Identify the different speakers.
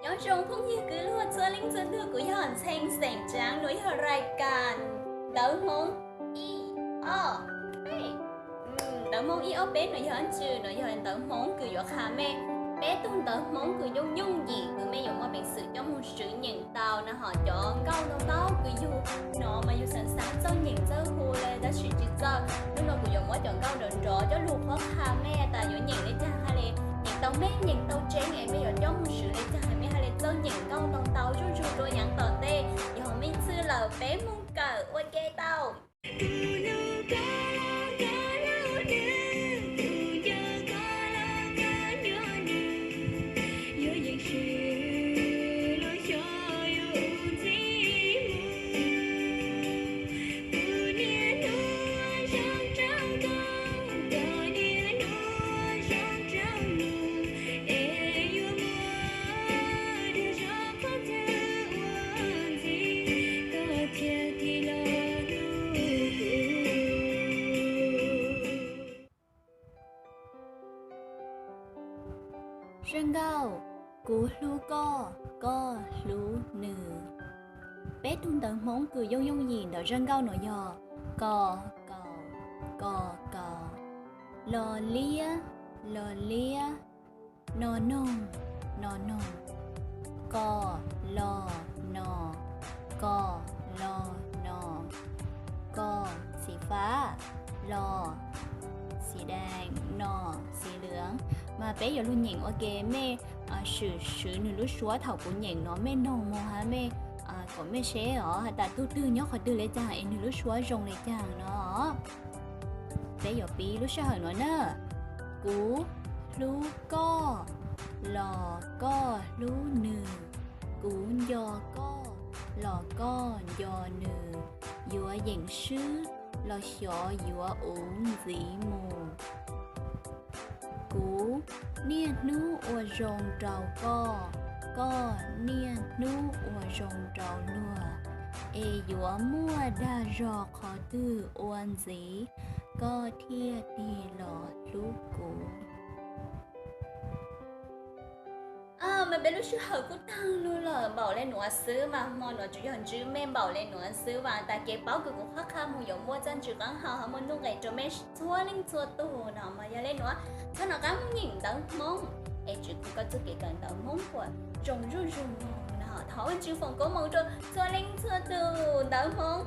Speaker 1: ย้อนชงพรุ่งนี้คือลวดเสื้อลิงเสื้อเลือกกุยอนเชงแสงจางหนุ่ยรายการเต๋อมงอีอ้อเป้เต๋อมงอีอ้อเป้หนุ่ยย้อนชื่อหนุ่ยย้อนเต๋อมงคือย้อนขาแม่เป้ตุนเต๋อมงคือยุ่งยุ่งgìคือไม่dùng mà bị sự cho một sự nhận tao na họ chọn câu đâu tao cứ du nó mà du sẵn sàng cho nhận cho khu lên đã sự chỉ cho lúc nào cứ dùng mỗi chọn câu đồn rõ cho luộc khó khăn mẹ ta dỗ nhận để cha hay là nhận tao mẹ nhận tao chế ngày bây giờ cho một sự lấy cha hay mẹ hay là cho nhận câu tao tao chú chú rồi nhận tao tê giờ họ mình xưa là bé mông cờ ok tao Răng gao, cú lu co lu nừ. Bé tuôn tận móng cười dông dông nhìn đợi răng gao nổi giò. Co, Lò lia, no nông. Co, lo, no. Co, lo, no. Co,สีฟ้า lo,สีแดง no, สีเหลือง mà bé giờ luôn nhìn ok mẹ sự nữ lúc xóa thầu của nhìn nó mẹ nồng mồ hả mẹ có mẹ sẽ ở ta tư nhớ khỏi tư lấy chàng em nữ lúc xóa rong lấy chàng nó bé giờ bí lúc sao hỏi nó nè cú lu co lò co lu nừ cú giò co lò co giò nừ dùa dành sư lò xỏ dùa uống dĩ mù cú nia nu ua rồng trào co nia nu ua rồng trào nùa dũa mua đa rò khó tư uan dĩ co thia đi lò lú cú mà bé lúc trước hở cũng tăng luôn là bảo lên nụ sứ mà mò nụ chủ yếu chứ mẹ bảo lên nụ sứ và ta kế báo cứ cũng khó khăn một giống mua chân chữ gắng hào hào muốn nụ ngày cho mẹ xua linh xua tù nào mà giờ lên nụ cho nó cám nhìn tao mông em chỉ có chút cái cần tao mông của rồng nào tháo chữ phòng có mong cho xua linh xua tù tao mông